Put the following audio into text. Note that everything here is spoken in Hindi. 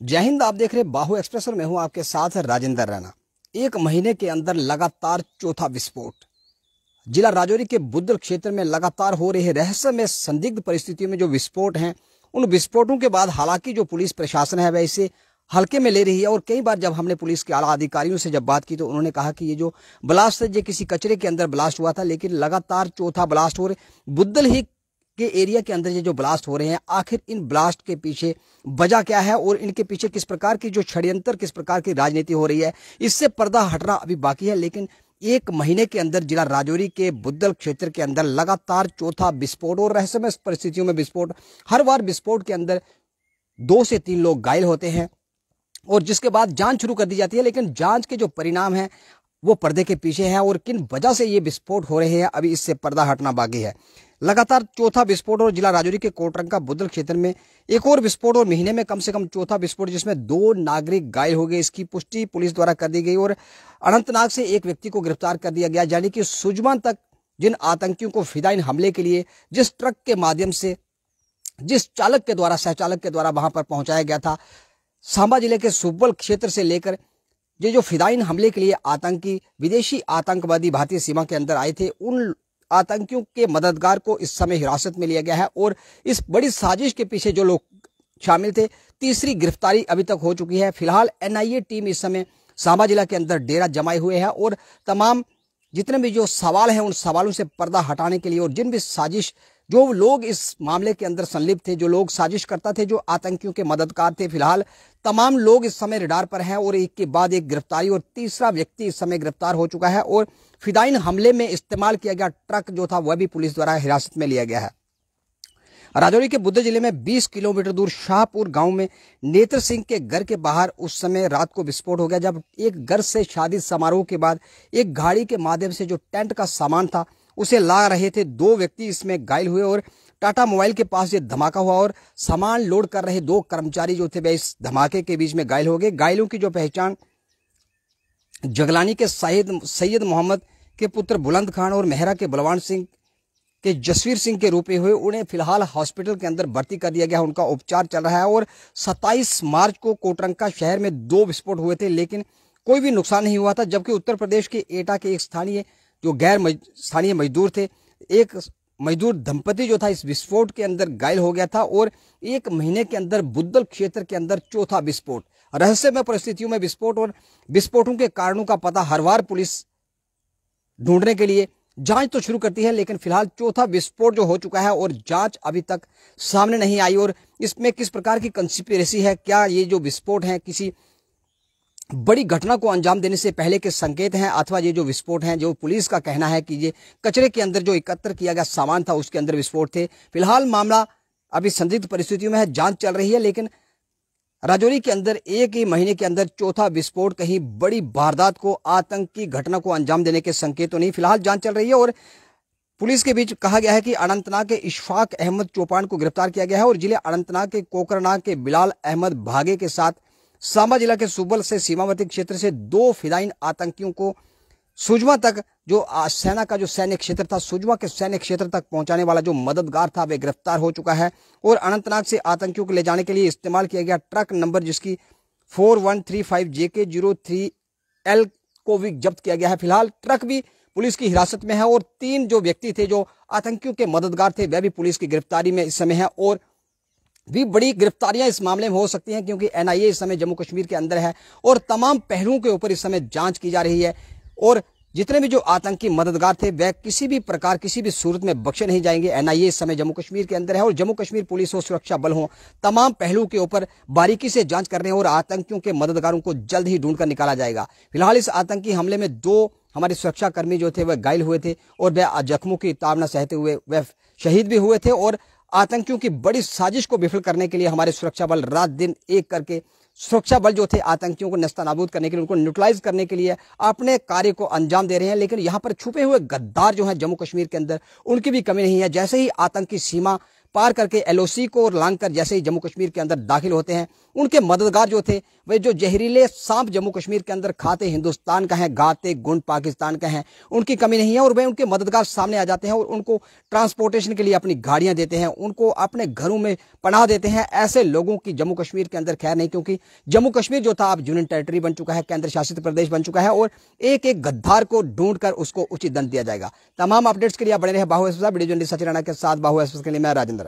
जय हिंद। आप देख रहे बाहु एक्सप्रेस और मैं हूं आपके साथ राजेंद्र रैना। एक महीने के अंदर लगातार चौथा विस्फोट। जिला राजौरी के बुद्दल क्षेत्र में लगातार हो रहे रहस्यमय संदिग्ध परिस्थितियों में जो विस्फोट हैं, उन विस्फोटों के बाद हालांकि जो पुलिस प्रशासन है वह इसे हल्के में ले रही है। और कई बार जब हमने पुलिस के आला अधिकारियों से जब बात की तो उन्होंने कहा कि ये जो ब्लास्ट है ये किसी कचरे के अंदर ब्लास्ट हुआ था, लेकिन लगातार चौथा ब्लास्ट हो रहे बुद्दल ही के एरिया के अंदर ये जो ब्लास्ट हो रहे हैं, आखिर इन ब्लास्ट के पीछे वजह क्या है और इनके पीछे किस प्रकार की जो षड्यंत्र, किस प्रकार की राजनीति हो रही है, इससे पर्दा हटना अभी बाकी है। लेकिन एक महीने के अंदर जिला राजौरी के बुद्दल क्षेत्र के अंदर लगातार चौथा विस्फोट और रहस्यमय परिस्थितियों में विस्फोट। हर बार विस्फोट के अंदर 2 से 3 लोग घायल होते हैं और जिसके बाद जांच शुरू कर दी जाती है, लेकिन जांच के जो परिणाम हैं वो पर्दे के पीछे हैं और किन वजह से ये विस्फोट हो रहे हैं अभी इससे पर्दा हटना बाकी है। लगातार चौथा विस्फोट और जिला राजौरी के कोटरंका बुद्दल क्षेत्र में एक और विस्फोट और महीने में कम से कम चौथा विस्फोट, जिसमें 2 नागरिक घायल हो गए। इसकी पुष्टि पुलिस द्वारा कर दी गई और अनंतनाग से एक व्यक्ति को गिरफ्तार कर दिया गया। यानी कि सुजमान तक जिन आतंकियों को फिदायीन हमले के लिए जिस ट्रक के माध्यम से जिस चालक के द्वारा सहचालक के द्वारा वहां पर पहुंचाया गया था, सांबा जिले के सुब्बल क्षेत्र से लेकर ये जो फिदायीन हमले के लिए आतंकी विदेशी आतंकवादी भारतीय सीमा के अंदर आए थे, उन आतंकियों के मददगार को इस समय हिरासत में लिया गया है। और इस बड़ी साजिश के पीछे जो लोग शामिल थे, तीसरी गिरफ्तारी अभी तक हो चुकी है। फिलहाल एनआईए टीम इस समय सांबा जिला के अंदर डेरा जमाए हुए है और तमाम जितने भी जो सवाल हैं उन सवालों से पर्दा हटाने के लिए और जिन भी साजिश जो लोग इस मामले के अंदर संलिप्त थे, जो लोग साजिश करता थे, जो आतंकियों के मददगार थे, फिलहाल तमाम लोग इस समय रडार पर हैं और एक के बाद एक गिरफ्तारी और तीसरा व्यक्ति इस समय गिरफ्तार हो चुका है। और फिदायीन हमले में इस्तेमाल किया गया ट्रक जो था वह भी पुलिस द्वारा हिरासत में लिया गया है। राजौरी के बुद्दल जिले में 20 किलोमीटर दूर शाहपुर गांव में नेत्र सिंह के घर के बाहर उस समय रात को विस्फोट हो गया, जब एक घर से शादी समारोह के बाद एक गाड़ी के माध्यम से जो टेंट का सामान था उसे ला रहे थे 2 व्यक्ति इसमें घायल हुए और टाटा मोबाइल के पास ये धमाका हुआ और सामान लोड कर रहे 2 कर्मचारी जो थे वह इस धमाके के बीच में घायल हो गए। घायलों की जो पहचान जगलानी के सैयद मोहम्मद के पुत्र बुलंद खान और मेहरा के बलवान सिंह के जसवीर सिंह के रूप में हुए। उन्हें फिलहाल हॉस्पिटल के अंदर भर्ती कर दिया गया, उनका उपचार चल रहा है। और 27 मार्च को कोटरंका शहर में 2 विस्फोट हुए थे, लेकिन कोई भी नुकसान नहीं हुआ था। जबकि उत्तर प्रदेश के एटा के एक स्थानीय जो गैर स्थानीय मजदूर थे, एक मजदूर दंपति जो था इस विस्फोट के अंदर घायल हो गया था। और एक महीने के अंदर बुद्दल क्षेत्र के अंदर चौथा विस्फोट, रहस्यमय परिस्थितियों में विस्फोट और विस्फोटों के कारणों का पता हर बार पुलिस ढूंढने के लिए जांच तो शुरू करती है, लेकिन फिलहाल चौथा विस्फोट जो हो चुका है और जांच अभी तक सामने नहीं आई। और इसमें किस प्रकार की कंस्पिरेसी है, क्या ये जो विस्फोट है किसी बड़ी घटना को अंजाम देने से पहले के संकेत हैं, अथवा ये जो विस्फोट हैं जो पुलिस का कहना है कि ये कचरे के अंदर जो एकत्र किया गया सामान था उसके अंदर विस्फोट थे। फिलहाल मामला अभी संदिग्ध परिस्थितियों में है, जांच चल रही है। लेकिन राजौरी के अंदर एक ही महीने के अंदर चौथा विस्फोट कहीं बड़ी वारदात को, आतंक की घटना को अंजाम देने के संकेत तो नहीं, फिलहाल जांच चल रही है। और पुलिस के बीच कहा गया है कि अनंतनाग के इशफाक अहमद चौपान को गिरफ्तार किया गया है और जिले अनंतनाग के कोकरनाग के बिलाल अहमद भागे के साथ सांबा जिला के सुब्बल से सीमावर्ती क्षेत्र से 2 फिदायीन आतंकियों को सुजमा तक जो सेना का जो सैन्य क्षेत्र था, सुजमा के सैन्य क्षेत्र तक पहुंचाने वाला जो मददगार था वह गिरफ्तार हो चुका है। और अनंतनाग से आतंकियों को ले जाने के लिए इस्तेमाल किया गया ट्रक नंबर जिसकी 4135 JK03L को भी जब्त किया गया है। फिलहाल ट्रक भी पुलिस की हिरासत में है और 3 जो व्यक्ति थे जो आतंकियों के मददगार थे वह भी पुलिस की गिरफ्तारी में इस समय है। और भी बड़ी गिरफ्तारियां इस मामले में हो सकती हैं क्योंकि एनआईए इस समय जम्मू कश्मीर के अंदर है और तमाम पहलुओं के ऊपर इस समय जांच की जा रही है। और जितने भी जो आतंकी मददगार थे वह किसी भी प्रकार, किसी भी सूरत में बख्शे नहीं जाएंगे। एनआईए इस समय जम्मू कश्मीर के अंदर है और जम्मू कश्मीर पुलिस हो, सुरक्षा बल हो, तमाम पहलुओं के ऊपर बारीकी से जांच कर रहे हैं और आतंकियों के मददगारों को जल्द ही ढूंढकर निकाला जाएगा। फिलहाल इस आतंकी हमले में 2 हमारे सुरक्षा कर्मी जो थे वह घायल हुए थे और वह जख्मों की ताड़ना सहते हुए वह शहीद भी हुए थे। और आतंकियों की बड़ी साजिश को विफल करने के लिए हमारे सुरक्षा बल रात दिन एक करके, सुरक्षा बल जो थे आतंकियों को नस्तानाबूद करने के लिए, उनको न्यूट्रलाइज करने के लिए अपने कार्य को अंजाम दे रहे हैं। लेकिन यहाँ पर छुपे हुए गद्दार जो हैं जम्मू कश्मीर के अंदर, उनकी भी कमी नहीं है। जैसे ही आतंकी सीमा पार करके LOC को लांग कर जैसे ही जम्मू कश्मीर के अंदर दाखिल होते हैं, उनके मददगार जो थे वे जो जहरीले सांप जम्मू कश्मीर के अंदर खाते हिंदुस्तान का है, गाते गुंड पाकिस्तान का है, उनकी कमी नहीं है। और वे उनके मददगार सामने आ जाते हैं और उनको ट्रांसपोर्टेशन के लिए अपनी गाड़ियां देते हैं, उनको अपने घरों में पनाह देते हैं। ऐसे लोगों की जम्मू कश्मीर के अंदर खैर नहीं, क्योंकि जम्मू कश्मीर जो था अब यूनियन टेरिटरी बन चुका है, केंद्र शासित प्रदेश बन चुका है और एक एक गद्दार को ढूंढ कर उसको उचित दंड दिया जाएगा। तमाम अपडेट्स के लिए आप बने रहे बाहु express video journalist Sachin Rana के साथ। बाहु एक्सप्रेस के लिए मैं राजेंद्र।